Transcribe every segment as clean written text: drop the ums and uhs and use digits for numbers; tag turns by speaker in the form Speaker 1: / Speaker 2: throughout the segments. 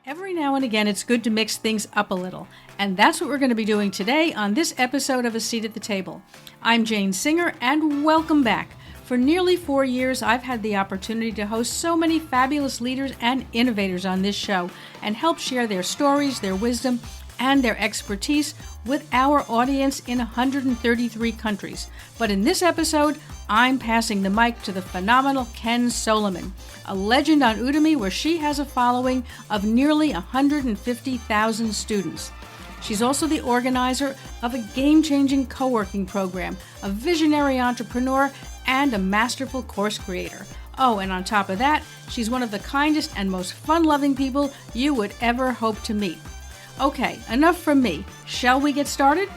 Speaker 1: Every now and again, it's good to mix things up a little, and that's what we're going to be doing today on this episode of A Seat at the Table. I'm Jane Singer, and welcome back. For nearly 4 years, I've had the opportunity to host so many fabulous leaders and innovators on this show and help share their stories, their wisdom, and their expertise with our audience in 133 countries. But in this episode, I'm passing the mic to the phenomenal Kenz Soliman, a legend on Udemy where she has a following of nearly 150,000 students. She's also the organizer of a game-changing co-working program, a visionary entrepreneur, and a masterful course creator. Oh, and on top of that, she's one of the kindest and most fun-loving people you would ever hope to meet. Okay, enough from me. Shall we get started?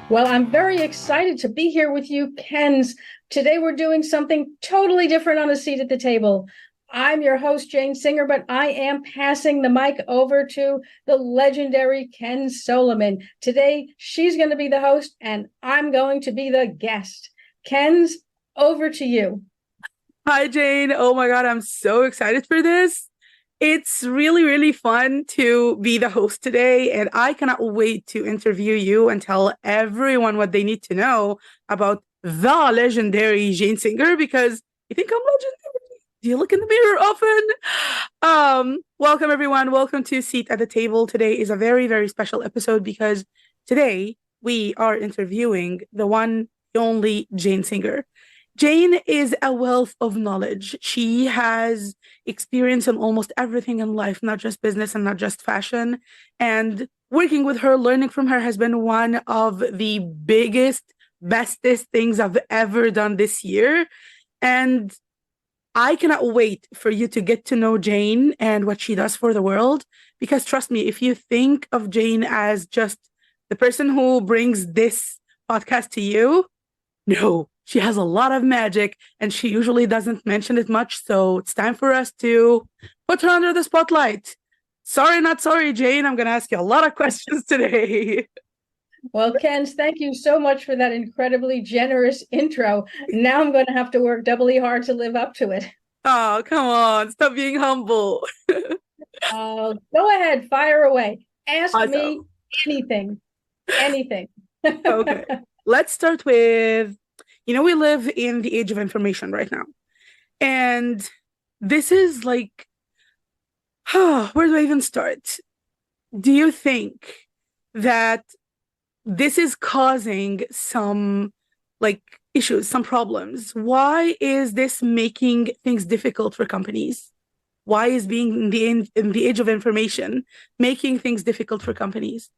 Speaker 1: Well, I'm very excited to be here with you, Kenz. Today we're doing something totally different on A Seat at the Table. I'm your host, Jane Singer, but I am passing the mic over to the legendary Kenz Soliman. Today, she's going to be the host, and I'm going to be the guest. Kenz, over to you.
Speaker 2: Hi, Jane. Oh my God, I'm so excited for this. It's really, really fun to be the host today, and I cannot wait to interview you and tell everyone what they need to know about the legendary Jane Singer, because you think I'm legendary. Do you look in the mirror often? Welcome, everyone. Welcome to Seat at the Table. Today is a very, very special episode because today we are interviewing the one, the only Jane Singer. Jane is a wealth of knowledge. She has experience in almost everything in life, not just business and not just fashion. And working with her, learning from her has been one of the biggest, bestest things I've ever done this year. And I cannot wait for you to get to know Jane and what she does for the world. Because trust me, if you think of Jane as just the person who brings this podcast to you, no. She has a lot of magic, and she usually doesn't mention it much, so it's time for us to put her under the spotlight. Sorry, not sorry, Jane. I'm going to ask you a lot of questions today.
Speaker 1: Well, Kenz, thank you so much for that incredibly generous intro. Now I'm going to have to work doubly hard to live up to it.
Speaker 2: Oh, come on. Stop being humble.
Speaker 1: Go ahead. Fire away. Ask
Speaker 2: Awesome.
Speaker 1: me anything. Anything.
Speaker 2: Okay. Let's start with... we live in the age of information right now. And this is like, where do I even start? Do you think that this is causing some issues, some problems? Why is this making things difficult for companies? Why is being in the age of information making things difficult for companies?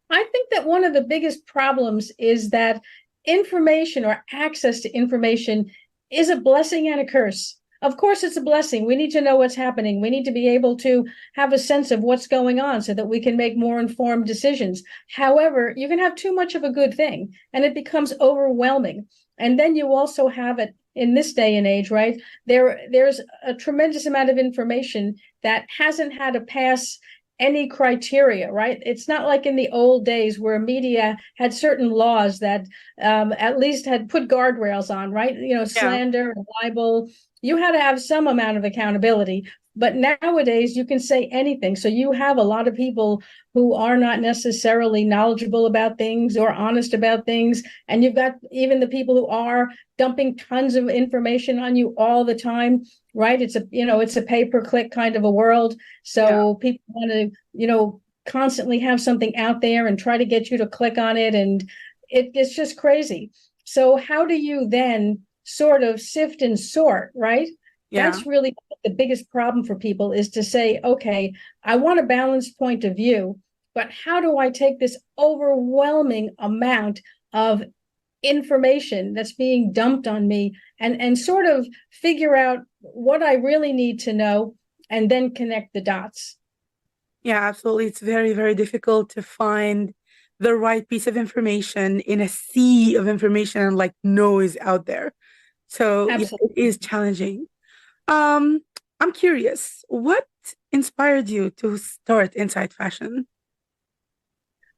Speaker 1: I think that one of the biggest problems is that information or access to information is a blessing and a curse. Of course, it's a blessing. We need to know what's happening. We need to be able to have a sense of what's going on so that we can make more informed decisions. However, you can have too much of a good thing and it becomes overwhelming. And then you also have it in this day and age, right? There's a tremendous amount of information that hasn't had to pass any criteria, right? It's not like in the old days where media had certain laws that at least had put guardrails on, right? Slander, libel, you had to have some amount of accountability. But nowadays you can say anything. So you have a lot of people who are not necessarily knowledgeable about things or honest about things. And you've got even the people who are dumping tons of information on you all the time, right? It's a pay-per-click kind of a world. So people want to, constantly have something out there and try to get you to click on it. And it's just crazy. So how do you then sort of sift and sort, right? Yeah. That's really the biggest problem for people, is to say, okay, I want a balanced point of view, but how do I take this overwhelming amount of information that's being dumped on me and sort of figure out what I really need to know and then connect the dots?
Speaker 2: Yeah, absolutely. It's very, very difficult to find the right piece of information in a sea of information and noise out there. So yeah, it is challenging. I'm curious, what inspired you to start Inside Fashion?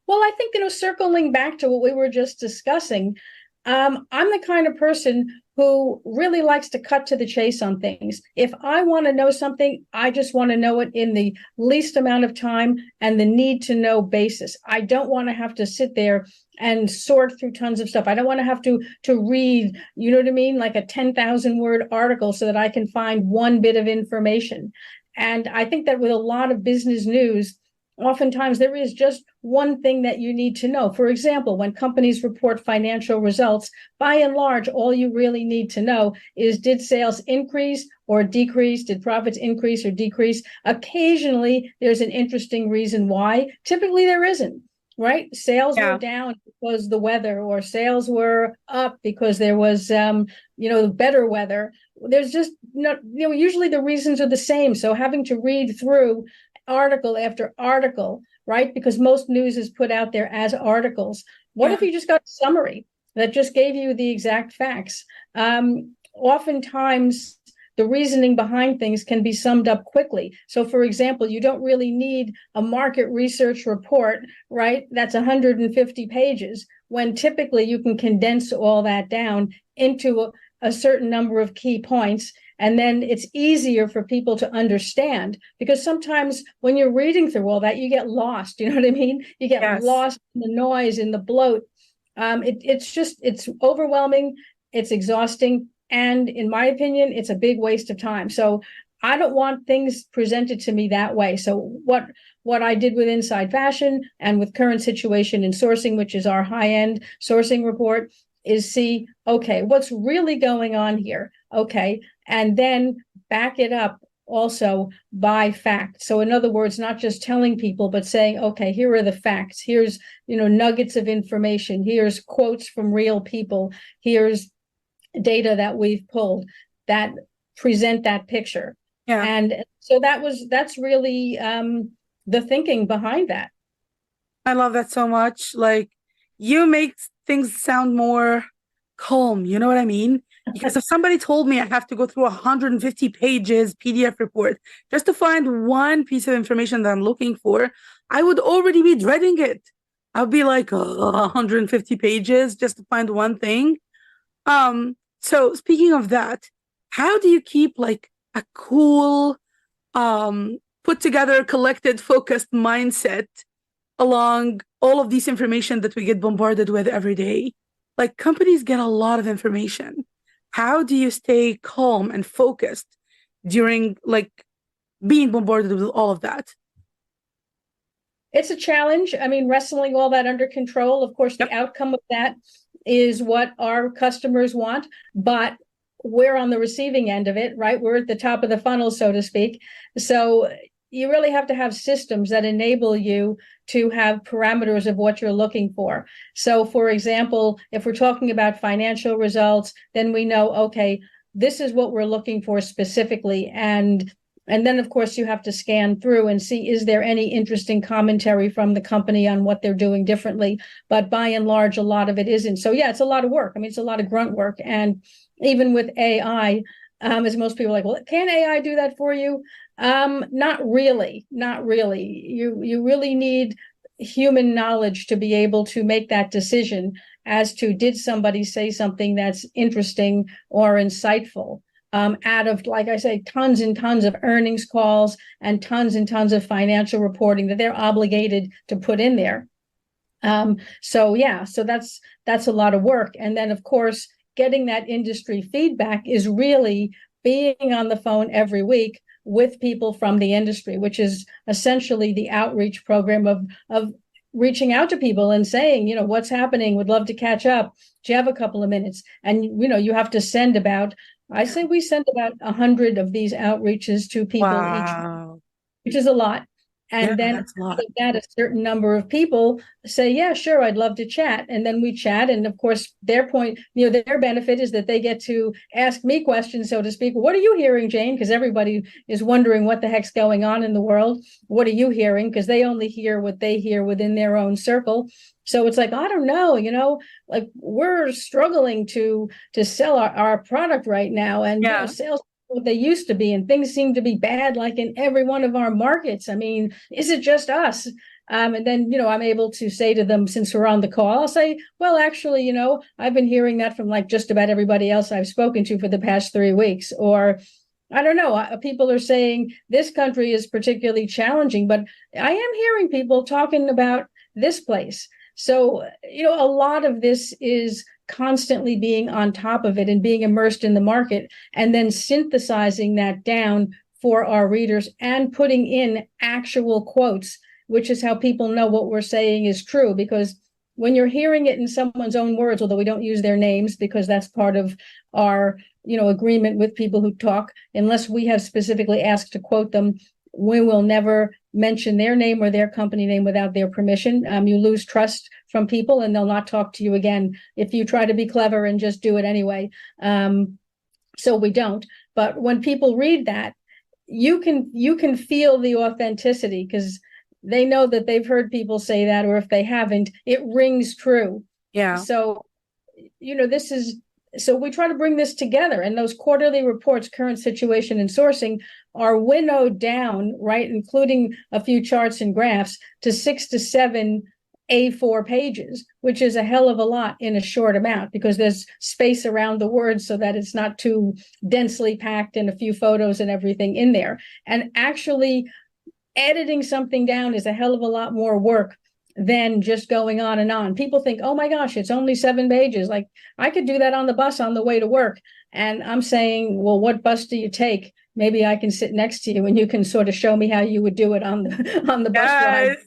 Speaker 1: Well, I think, circling back to what we were just discussing, I'm the kind of person who really likes to cut to the chase on things. If I want to know something, I just want to know it in the least amount of time and the need to know basis. I don't want to have to sit there and sort through tons of stuff. I don't want to have to read, you know what I mean, like a 10,000 word article so that I can find one bit of information. And I think that with a lot of business news, oftentimes there is just one thing that you need to know. For example, when companies report financial results, by and large, all you really need to know is, did sales increase or decrease? Did profits increase or decrease? Occasionally, there's an interesting reason why. Typically, there isn't, right? Sales were down because the weather, or sales were up because there was, better weather. There's just not, usually the reasons are the same. So having to read through article after article, right? Because most news is put out there as articles. What if you just got a summary that just gave you the exact facts? Oftentimes, the reasoning behind things can be summed up quickly. So, for example, you don't really need a market research report, right? That's 150 pages, when typically you can condense all that down into a certain number of key points. And then it's easier for people to understand, because sometimes when you're reading through all that, you get lost. You know what I mean? You get lost in the noise, in the bloat. It's overwhelming. It's exhausting. And in my opinion, it's a big waste of time. So I don't want things presented to me that way. So what I did with Inside Fashion and with Current Situation in Sourcing, which is our high-end sourcing report, is see, okay, what's really going on here? Okay. And then back it up also by fact. So in other words, not just telling people, but saying, okay, here are the facts. Here's, nuggets of information. Here's quotes from real people. Here's data that we've pulled that present that picture. Yeah. And so that's really the thinking behind that.
Speaker 2: I love that so much. Like, you make things sound more calm, you know what I mean? Because if somebody told me I have to go through 150 pages PDF report just to find one piece of information that I'm looking for, I would already be dreading it. I'd be like, 150 pages just to find one thing. So speaking of that, how do you keep like a cool, put together, collected, focused mindset along all of this information that we get bombarded with every day? Like, companies get a lot of information. How do you stay calm and focused during like being bombarded with all of that?
Speaker 1: It's a challenge. I mean, wrestling all that under control. Of course, the outcome of that is what our customers want, but we're on the receiving end of it, right? We're at the top of the funnel, so to speak. So you really have to have systems that enable you to have parameters of what you're looking for. So, for example, if we're talking about financial results, then we know, okay, this is what we're looking for specifically. And then, of course, you have to scan through and see, is there any interesting commentary from the company on what they're doing differently? But by and large, a lot of it isn't. So, yeah, it's a lot of work. I mean, it's a lot of grunt work. And even with AI, as most people are like, well, can AI do that for you? Not really. You really need human knowledge to be able to make that decision as to, did somebody say something that's interesting or insightful, out of, like I say, tons and tons of earnings calls and tons of financial reporting that they're obligated to put in there. So that's a lot of work. And then, of course, getting that industry feedback is really being on the phone every week with people from the industry, which is essentially the outreach program of reaching out to people and saying, what's happening? Would love to catch up. Do you have a couple of minutes? And, you have to send about, I say we send about 100 of these outreaches to people each, which is a lot. And then that a certain number of people say, yeah, sure, I'd love to chat. And then we chat. And of course, their point, their benefit is that they get to ask me questions, so to speak. What are you hearing, Jane? Because everybody is wondering what the heck's going on in the world. What are you hearing? Because they only hear what they hear within their own circle. So it's like, I don't know, like we're struggling to sell our product right now. And sales what they used to be, and things seem to be bad like in every one of our markets. I mean, is it just us? And then, I'm able to say to them, since we're on the call, I'll say, well, actually, I've been hearing that from like just about everybody else I've spoken to for the past 3 weeks. Or I don't know, people are saying this country is particularly challenging, but I am hearing people talking about this place. So, a lot of this is constantly being on top of it and being immersed in the market, and then synthesizing that down for our readers and putting in actual quotes, which is how people know what we're saying is true. Because when you're hearing it in someone's own words, although we don't use their names because that's part of our, agreement with people who talk, unless we have specifically asked to quote them, we will never mention their name or their company name without their permission. You lose trust from people and they'll not talk to you again if you try to be clever and just do it anyway. So we don't. But when people read that, you can feel the authenticity, because they know that they've heard people say that, or if they haven't, it rings true.
Speaker 2: Yeah.
Speaker 1: So, so we try to bring this together, and those quarterly reports, current situation and sourcing, are winnowed down, right, including a few charts and graphs, to 6 to 7 A4 pages, which is a hell of a lot in a short amount, because there's space around the words so that it's not too densely packed and a few photos and everything in there. And actually editing something down is a hell of a lot more work than just going on and on. People think, oh my gosh, it's only 7 pages. Like, I could do that on the bus on the way to work. And I'm saying, well, what bus do you take? Maybe I can sit next to you and you can sort of show me how you would do it on the bus ride.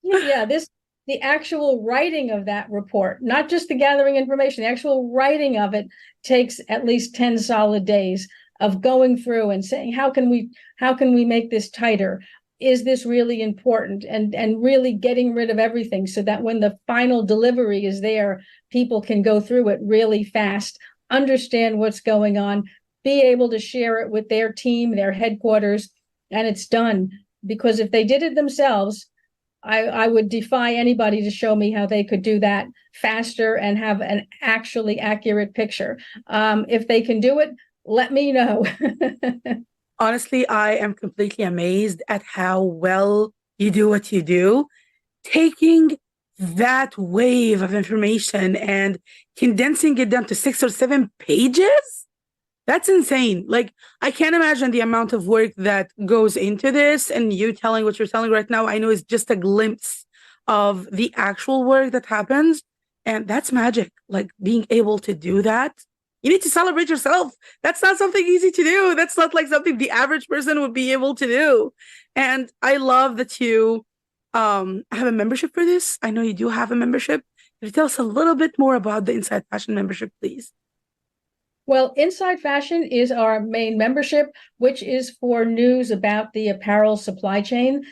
Speaker 1: Yeah, the actual writing of that report, not just the gathering information, the actual writing of it takes at least 10 solid days of going through and saying, how can we make this tighter? Is this really important? And really getting rid of everything so that when the final delivery is there, people can go through it really fast, understand what's going on, be able to share it with their team, their headquarters, and it's done. Because if they did it themselves, I would defy anybody to show me how they could do that faster and have an actually accurate picture. If they can do it, let me know.
Speaker 2: Honestly, I am completely amazed at how well you do what you do. Taking that wave of information and condensing it down to 6 or 7 pages, that's insane. Like, I can't imagine the amount of work that goes into this, and you telling what you're telling right now, I know is just a glimpse of the actual work that happens. And that's magic. Like, being able to do that, you need to celebrate yourself. That's not something easy to do. That's not like something the average person would be able to do. And I love that you have a membership for this. I know you do have a membership. Could you tell us a little bit more about the Inside Fashion membership, please?
Speaker 1: Well, Inside Fashion is our main membership, which is for news about the apparel supply chain.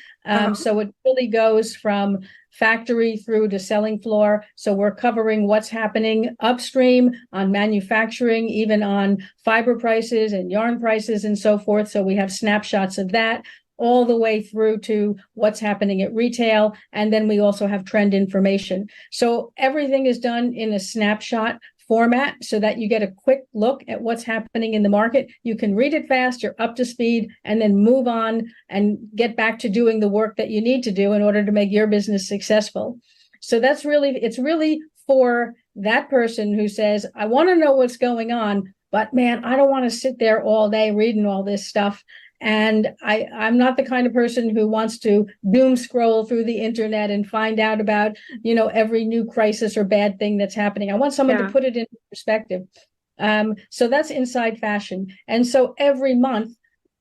Speaker 1: So it really goes from factory through to selling floor. So we're covering what's happening upstream on manufacturing, even on fiber prices and yarn prices and so forth. So we have snapshots of that all the way through to what's happening at retail. And then we also have trend information. So everything is done in a snapshot format so that you get a quick look at what's happening in the market. You can read it fast, you're up to speed, and then move on and get back to doing the work that you need to do in order to make your business successful. So it's really for that person who says, I want to know what's going on, but man, I don't want to sit there all day reading all this stuff. And I'm not the kind of person who wants to doom scroll through the internet and find out about, every new crisis or bad thing that's happening. I want someone to put it into perspective. So that's Inside Fashion. And so every month,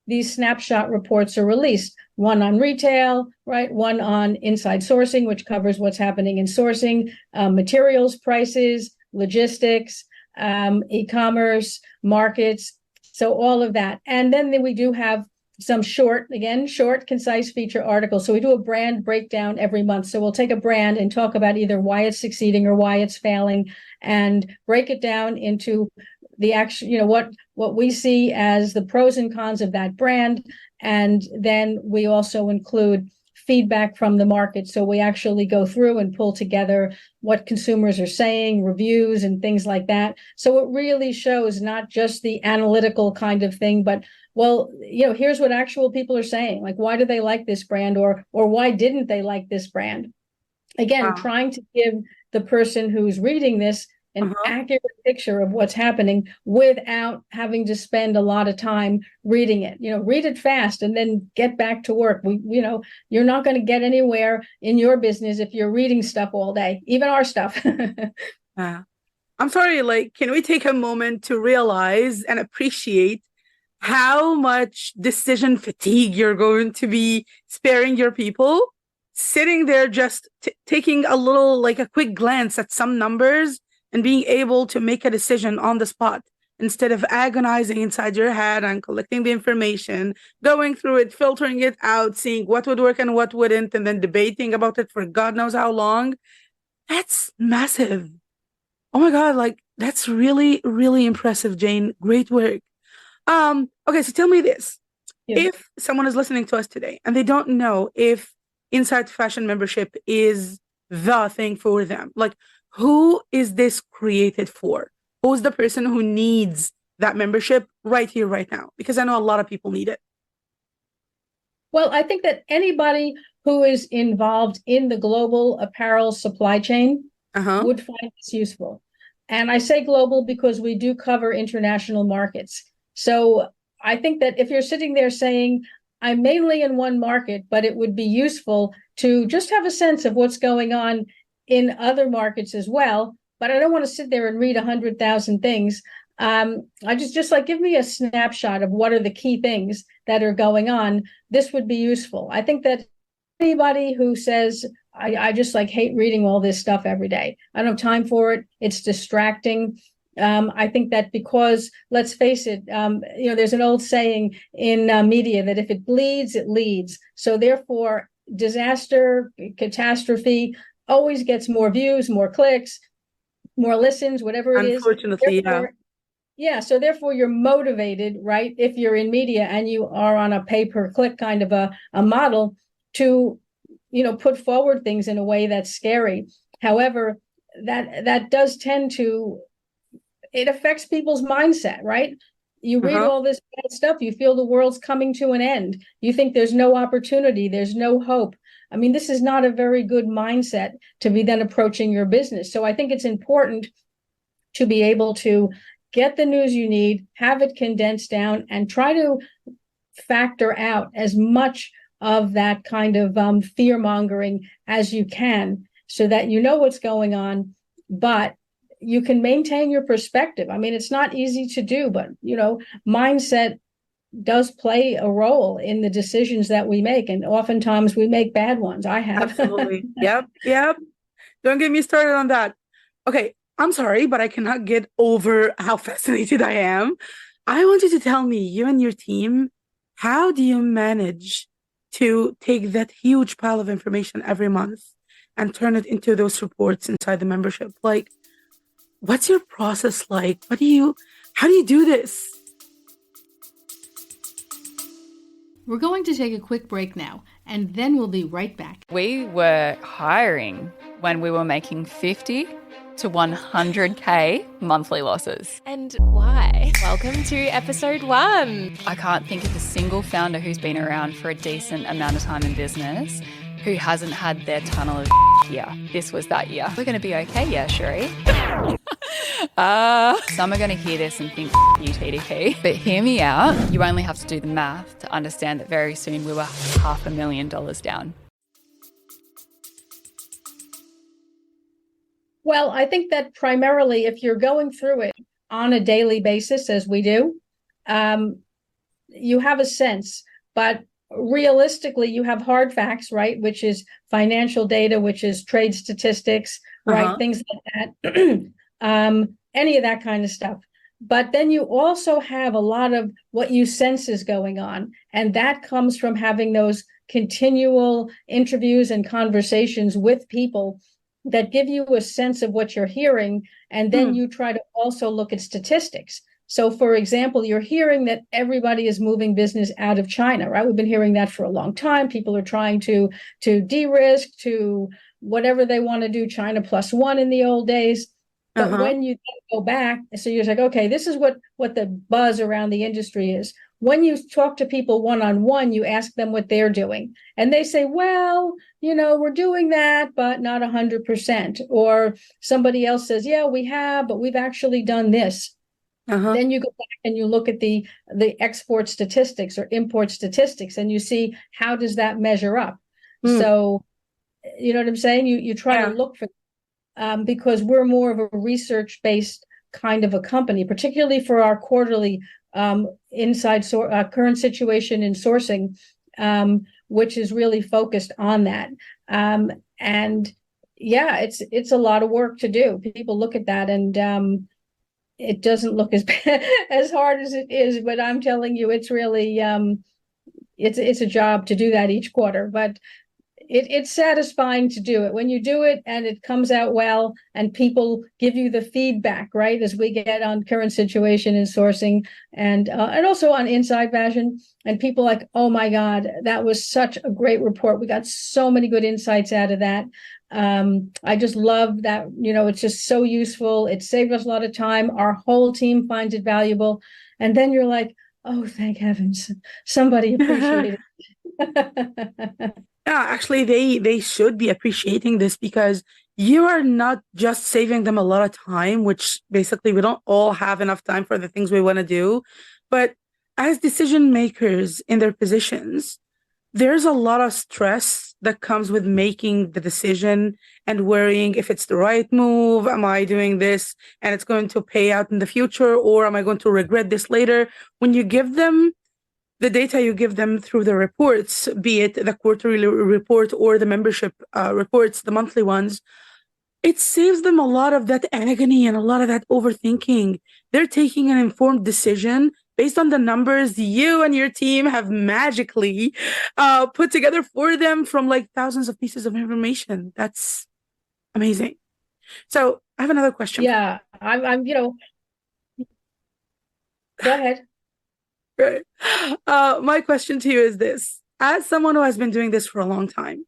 Speaker 1: these snapshot reports are released. One on retail, right? One on inside sourcing, which covers what's happening in sourcing, materials prices, logistics, e-commerce, markets. So all of that. And then we do have some short, concise feature articles. So we do a brand breakdown every month. So we'll take a brand and talk about either why it's succeeding or why it's failing, and break it down into the actual, what we see as the pros and cons of that brand. And then we also include feedback from the market. So we actually go through and pull together what consumers are saying, reviews and things like that. So it really shows not just the analytical kind of thing, but well, here's what actual people are saying. Like, why do they like this brand, or why didn't they like this brand? Again,
Speaker 2: Wow.
Speaker 1: trying to give the person who's reading this an
Speaker 2: Uh-huh.
Speaker 1: accurate picture of what's happening without having to spend a lot of time reading it. Read it fast and then get back to work. You're not going to get anywhere in your business if you're reading stuff all day, even our stuff.
Speaker 2: Yeah. I'm sorry, like, can we take a moment to realize and appreciate how much decision fatigue you're going to be sparing your people? Sitting there just taking a little, like a quick glance at some numbers and being able to make a decision on the spot instead of agonizing inside your head and collecting the information, going through it, filtering it out, seeing what would work and what wouldn't, and then debating about it for God knows how long. That's massive. Oh my God, like that's really, really impressive, Jane. Great work. Okay, so tell me this.
Speaker 1: Yeah.
Speaker 2: If someone is listening to us today and they don't know if Inside Fashion membership is the thing for them, like who is this created for? Who's the person who needs that membership right here, right now? Because I know a lot of people need it.
Speaker 1: Well, I think that anybody who is involved in the global apparel supply chain
Speaker 2: Uh-huh.
Speaker 1: would find this useful. And I say global because we do cover international markets. So I think that if you're sitting there saying, I'm mainly in one market, but it would be useful to just have a sense of what's going on in other markets as well. But I don't want to sit there and read 100,000 things. I just like, give me a snapshot of what are the key things that are going on. This would be useful. I think that anybody who says, I just like hate reading all this stuff every day, I don't have time for it, it's distracting. I think that because, let's face it, there's an old saying in media that if it bleeds, it leads. So therefore, disaster, catastrophe always gets more views, more clicks, more listens, whatever it is.
Speaker 2: Unfortunately, yeah.
Speaker 1: Therefore, yeah, so therefore you're motivated, right? If you're in media and you are on a pay-per-click kind of a model to, put forward things in a way that's scary. However, that does tend to, it affects people's mindset, right? You read
Speaker 2: Uh-huh.
Speaker 1: all this bad stuff, you feel the world's coming to an end. You think there's no opportunity, there's no hope. I mean, this is not a very good mindset to be then approaching your business. So I think it's important to be able to get the news you need, have it condensed down, and try to factor out as much of that kind of fear mongering as you can so that you know what's going on, but you can maintain your perspective. I mean, it's not easy to do, but, mindset does play a role in the decisions that we make. And oftentimes we make bad ones. I have.
Speaker 2: Absolutely. Yep. Yep. Don't get me started on that. Okay. I'm sorry, but I cannot get over how fascinated I am. I want you to tell me, you and your team, how do you manage to take that huge pile of information every month and turn it into those reports inside the membership? Like, what's your process like? How do you do this?
Speaker 3: We're going to take a quick break now, and then we'll be right back.
Speaker 4: We were hiring when we were making 50 to 100K monthly losses.
Speaker 5: And why? Welcome to episode 1.
Speaker 4: I can't think of a single founder who's been around for a decent amount of time in business who hasn't had their tunnel of year. This was that year. We're going to be okay, yeah, Sheree. Some are going to hear this and think, you TDP. But hear me out. You only have to do the math to understand that very soon we were $500,000 down.
Speaker 1: Well, I think that primarily if you're going through it on a daily basis, as we do, you have a sense, but realistically, you have hard facts, right? Which is financial data, which is trade statistics, right? Things like that, any of that kind of stuff. But then you also have a lot of what you sense is going on. And that comes from having those continual interviews and conversations with people that give you a sense of what you're hearing. And then you try to also look at statistics. So, for example, you're hearing that everybody is moving business out of China, right? We've been hearing that for a long time. People are trying to de-risk to whatever they want to do, China plus one in the old days. But when you go back, so you're like, okay, this is what the buzz around the industry is. when you talk to people one-on-one, you ask them what they're doing. And they say, well, we're doing that, but not 100%. Or somebody else says, yeah, we have, but we've actually done this. Then you go back and you look at the export statistics or import statistics, and you see how does that measure up. So, you know what I'm saying? You try to look for, because we're more of a research-based kind of a company, particularly for our quarterly current situation in sourcing, which is really focused on that. And yeah, it's a lot of work to do. People look at that and it doesn't look as hard as it is, but I'm telling you, it's really it's a job to do that each quarter, but it's satisfying to do it when you do it and it comes out well and people give you the feedback, right? As we get on current situation in sourcing and also on Inside Fashion, and people like, oh my God, that was such a great report. We got so many good insights out of that. I just love that, it's just so useful. It saved us a lot of time. Our whole team finds it valuable. And then you're like, oh, thank heavens, somebody appreciated it.
Speaker 2: Yeah, actually, they should be appreciating this, because you are not just saving them a lot of time, which basically we don't all have enough time for the things we want to do. But as decision makers in their positions, there's a lot of stress that comes with making the decision and worrying if it's the right move. Am I doing this and it's going to pay out in the future, or am I going to regret this later? When you give them the data, you give them through the reports, be it the quarterly report or the membership reports, the monthly ones, it saves them a lot of that agony and a lot of that overthinking. They're taking an informed decision based on the numbers you and your team have magically put together for them from like thousands of pieces of information. That's amazing. So I have another question.
Speaker 1: Yeah, I'm go ahead.
Speaker 2: Right. My question to you is this. As someone who has been doing this for a long time,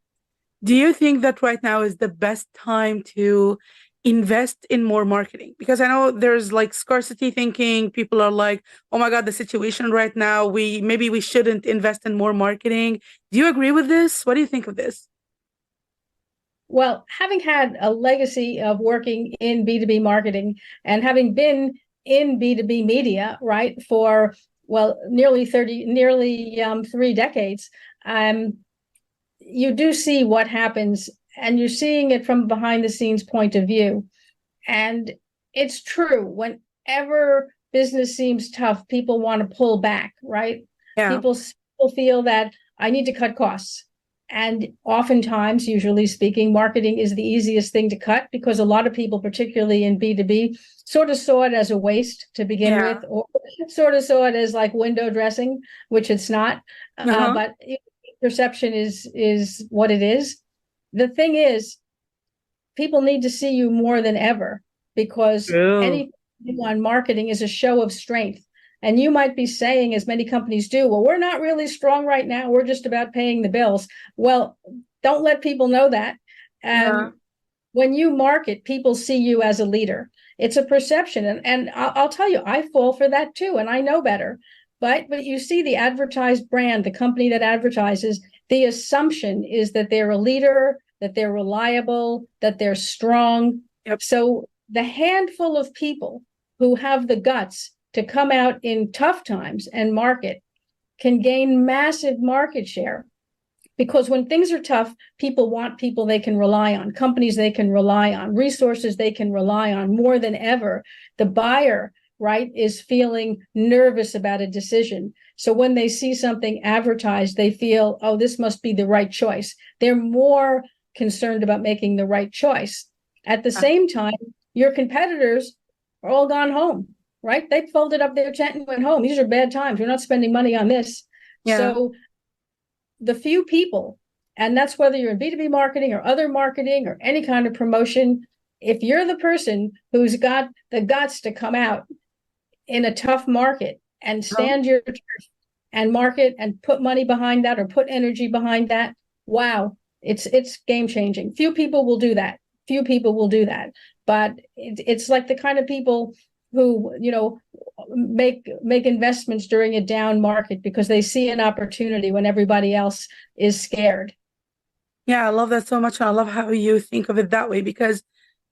Speaker 2: do you think that right now is the best time to invest in more marketing? Because I know there's like scarcity thinking. People are like, oh my God, the situation right now, maybe we shouldn't invest in more marketing. Do you agree with this? What do you think of this?
Speaker 1: Well, having had a legacy of working in B2B marketing and having been in B2B media, right, for nearly 3 decades, you do see what happens, and you're seeing it from behind the scenes point of view. And it's true, whenever business seems tough, people want to pull back, right?
Speaker 2: Yeah.
Speaker 1: People feel that I need to cut costs. And oftentimes, usually speaking, marketing is the easiest thing to cut, because a lot of people, particularly in B2B, sort of saw it as a waste to begin with, or sort of saw it as like window dressing, which it's not. But perception is what it is. The thing is, people need to see you more than ever, because anything on marketing is a show of strength. And you might be saying, as many companies do, well, we're not really strong right now. We're just about paying the bills. Well, don't let people know that. When you market, people see you as a leader. It's a perception. And I'll tell you, I fall for that too, and I know better. But you see the advertised brand, the company that advertises, the assumption is that they're a leader, that they're reliable, that they're strong.
Speaker 2: Yep.
Speaker 1: So the handful of people who have the guts to come out in tough times and market can gain massive market share, because when things are tough, people want people they can rely on, companies they can rely on, resources they can rely on more than ever. The buyer, right, is feeling nervous about a decision. So when they see something advertised, they feel, oh, this must be the right choice. They're more concerned about making the right choice. At the same time, your competitors are all gone home. Right? They folded up their tent and went home. These are bad times. We're not spending money on this. Yeah. So the few people, and that's whether you're in B2B marketing or other marketing or any kind of promotion, if you're the person who's got the guts to come out in a tough market and stand your turf and market and put money behind that or put energy behind that, wow, it's game changing. Few people will do that. But it's like the kind of people who, make investments during a down market because they see an opportunity when everybody else is scared.
Speaker 2: Yeah, I love that so much. And I love how you think of it that way, because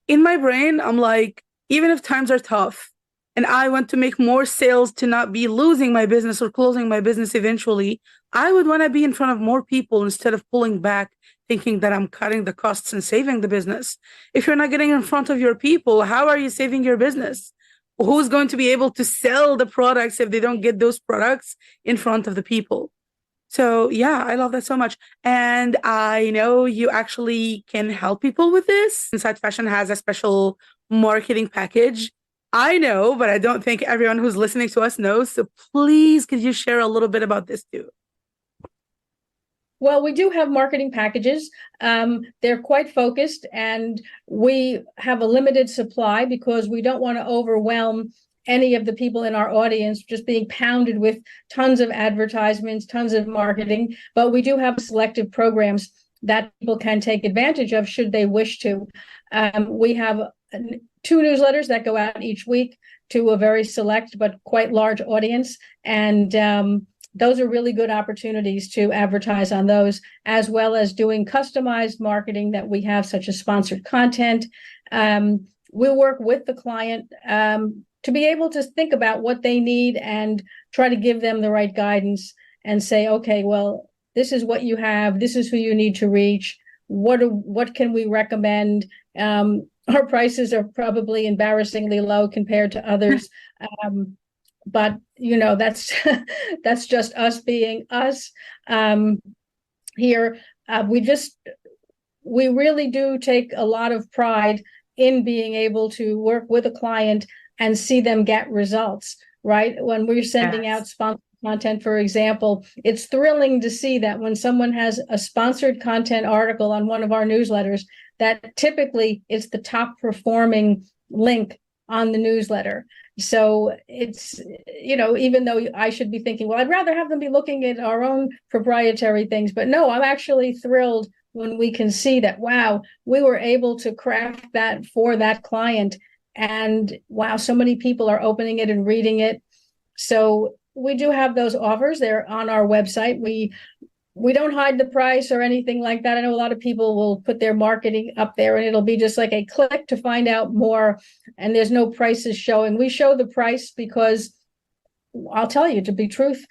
Speaker 2: in my brain, I'm like, even if times are tough and I want to make more sales to not be losing my business or closing my business eventually, I would want to be in front of more people instead of pulling back, thinking that I'm cutting the costs and saving the business. If you're not getting in front of your people, how are you saving your business? Who's going to be able to sell the products if they don't get those products in front of the people? So yeah, I love that so much. And I know you actually can help people with this. Inside Fashion has a special marketing package. I know, but I don't think everyone who's listening to us knows. So please, could you share a little bit about this too?
Speaker 1: Well, we do have marketing packages. They're quite focused, and we have a limited supply because we don't want to overwhelm any of the people in our audience just being pounded with tons of advertisements, tons of marketing. But we do have selective programs that people can take advantage of should they wish to. We have 2 newsletters that go out each week to a very select but quite large audience. And those are really good opportunities to advertise on those, as well as doing customized marketing that we have, such as sponsored content. We'll work with the client to be able to think about what they need and try to give them the right guidance and say, okay, well, this is what you have. This is who you need to reach. What can we recommend? Our prices are probably embarrassingly low compared to others. But that's that's just us being us. Here, we really do take a lot of pride in being able to work with a client and see them get results, right? When we're sending out sponsored content, for example, it's thrilling to see that when someone has a sponsored content article on one of our newsletters, that typically it's the top performing link on the newsletter. So it's, even though I should be thinking, well, I'd rather have them be looking at our own proprietary things, but no, I'm actually thrilled when we can see that, wow, we were able to craft that for that client. And wow, so many people are opening it and reading it. So we do have those offers. They're on our website. We don't hide the price or anything like that. I know a lot of people will put their marketing up there and it'll be just like a click to find out more. And there's no prices showing. We show the price because I'll tell you, truth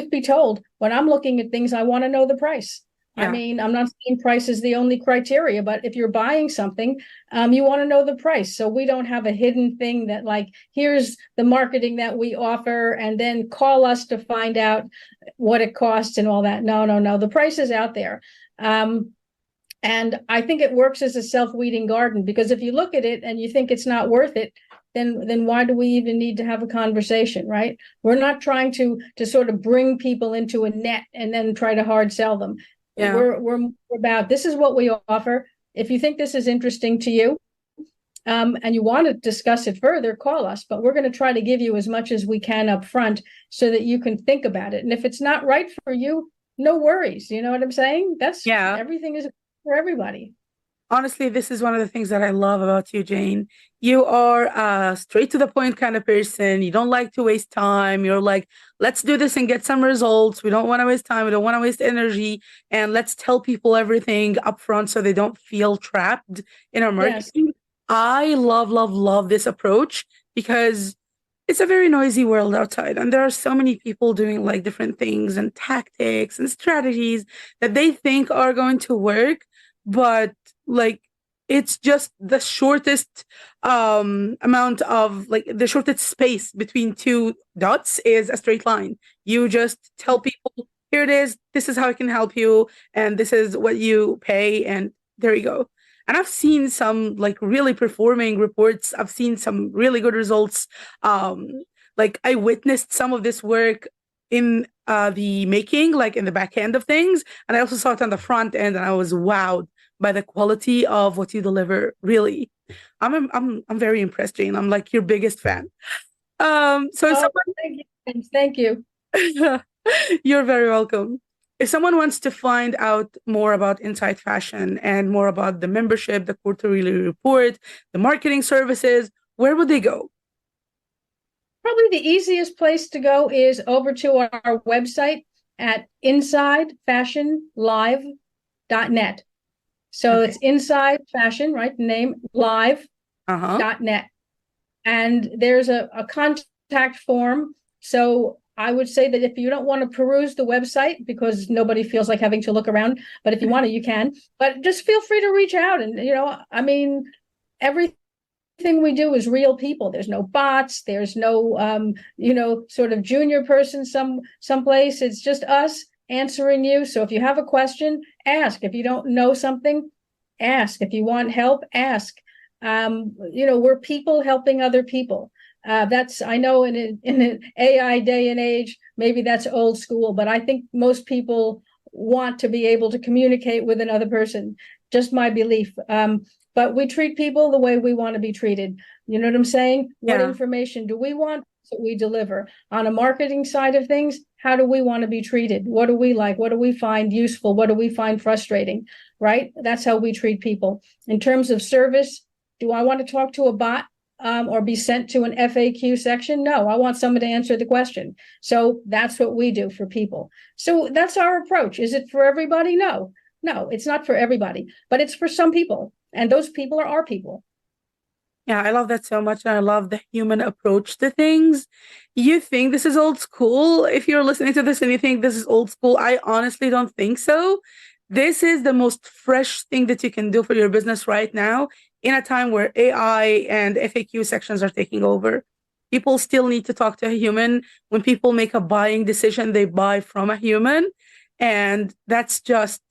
Speaker 1: be told, when I'm looking at things, I want to know the price. Yeah. I mean, I'm not saying price is the only criteria, but if you're buying something, you want to know the price. So we don't have a hidden thing that like, here's the marketing that we offer and then call us to find out what it costs and all that. No. The price is out there. And I think it works as a self-weeding garden, because if you look at it and you think it's not worth it, then why do we even need to have a conversation, right? We're not trying to sort of bring people into a net and then try to hard sell them. Yeah. We're about, this is what we offer. If you think this is interesting to you, and you want to discuss it further, call us. But we're going to try to give you as much as we can up front so that you can think about it. And if it's not right for you, no worries. You know what I'm saying? Everything is for everybody.
Speaker 2: Honestly, this is one of the things that I love about you, Jane. You are a straight to the point kind of person. You don't like to waste time. You're like, let's do this and get some results. We don't want to waste time. We don't want to waste energy. And let's tell people everything upfront so they don't feel trapped in our marketing. Yes. I love this approach because it's a very noisy world outside. And there are so many people doing like different things and tactics and strategies that they think are going to work. But like, it's just the shortest amount of like the shortest space between 2 dots is a straight line. You just tell people, here it is. This is how I can help you. And this is what you pay. And there you go. And I've seen some like really performing reports. I've seen some really good results. Like I witnessed some of this work in the making, like in the back end of things. And I also saw it on the front end and I was wowed by the quality of what you deliver. Really, I'm very impressed, Jane. I'm like your biggest fan.
Speaker 1: Thank you.
Speaker 2: You're very welcome. If someone wants to find out more about Inside Fashion and more about the membership, the quarterly report, the marketing services, where would they go?
Speaker 1: Probably the easiest place to go is over to our website at insidefashionlive.net. So it's Inside Fashion, right? The name live.net. And there's a contact form. So I would say that if you don't want to peruse the website, because nobody feels like having to look around, but if you want to, you can. But just feel free to reach out. And, I mean, everything we do is real people. There's no bots. There's no, sort of junior person someplace. It's just us answering you. So if you have a question, ask. If you don't know something, ask. If you want help, ask. We're people helping other people. That's, I know in an AI day and age, maybe that's old school, but I think most people want to be able to communicate with another person. Just my belief. But we treat people the way we want to be treated. You know what I'm saying? What information do we want? That's what we deliver. On a marketing side of things, how do we want to be treated? What do we like? What do we find useful? What do we find frustrating? Right? That's how we treat people. In terms of service, do I want to talk to a bot or be sent to an FAQ section? No, I want someone to answer the question. So that's what we do for people. So that's our approach. Is it for everybody? No, it's not for everybody, but it's for some people. And those people are our people.
Speaker 2: Yeah, I love that so much. And I love the human approach to things. You think this is old school? If you're listening to this and you think this is old school, I honestly don't think so. This is the most fresh thing that you can do for your business right now in a time where AI and FAQ sections are taking over. People still need to talk to a human. When people make a buying decision, they buy from a human. And that's just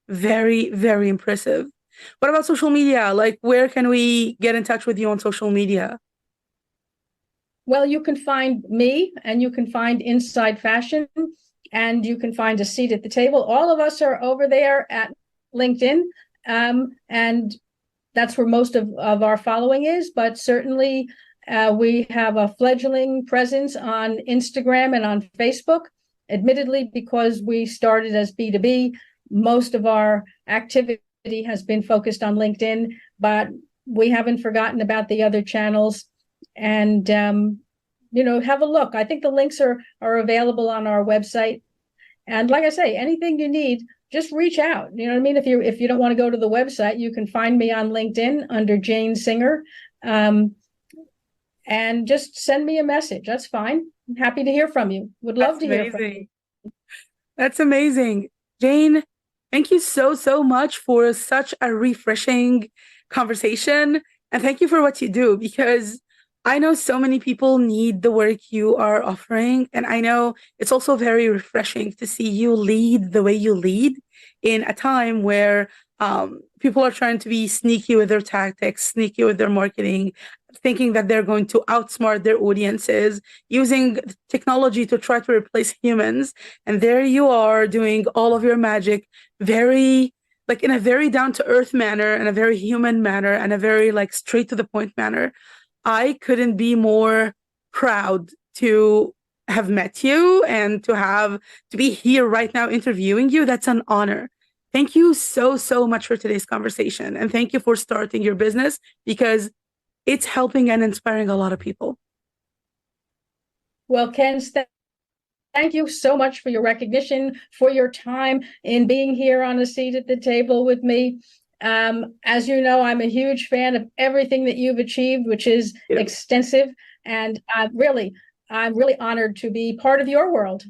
Speaker 2: very, very impressive. What about social media? Like, where can we get in touch with you on social media?
Speaker 1: Well, you can find me and you can find Inside Fashion and you can find a seat at the table. All of us are over there at LinkedIn. And that's where most of our following is. But certainly we have a fledgling presence on Instagram and on Facebook. Admittedly, because we started as B2B, most of our activity has been focused on LinkedIn, but we haven't forgotten about the other channels. And, have a look. I think the links are available on our website. And like I say, anything you need, just reach out. You know what I mean? If you don't want to go to the website, you can find me on LinkedIn under Jane Singer. And just send me a message. That's fine. I'm happy to hear from you. Would love to hear from you.
Speaker 2: That's amazing. Jane, thank you so, so much for such a refreshing conversation. And thank you for what you do, because I know so many people need the work you are offering. And I know it's also very refreshing to see you lead the way you lead in a time where people are trying to be sneaky with their tactics, sneaky with their marketing, thinking that they're going to outsmart their audiences, using technology to try to replace humans. And there you are doing all of your magic very, like, in a very down-to-earth manner, and a very human manner, and a very, like, straight-to-the-point manner. I couldn't be more proud to have met you and to be here right now interviewing you. That's an honor. Thank you so, so much for today's conversation. And thank you for starting your business, because it's helping and inspiring a lot of people.
Speaker 1: Well, Kenz, thank you so much for your recognition, for your time in being here on a seat at the table with me. As you know, I'm a huge fan of everything that you've achieved, which is extensive. And I'm really honored to be part of your world.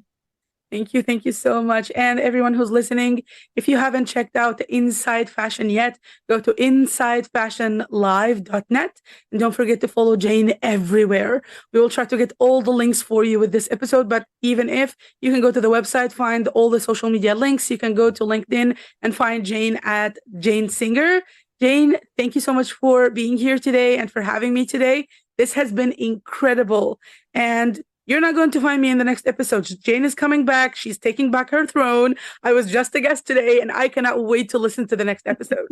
Speaker 2: Thank you. Thank you so much. And everyone who's listening, if you haven't checked out Inside Fashion yet, go to insidefashionlive.net. And don't forget to follow Jane everywhere. We will try to get all the links for you with this episode. But even if you can go to the website, find all the social media links, you can go to LinkedIn and find Jane at Jane Singer. Jane, thank you so much for being here today and for having me today. This has been incredible. And you're not going to find me in the next episode. Jane is coming back. She's taking back her throne. I was just a guest today, and I cannot wait to listen to the next episode.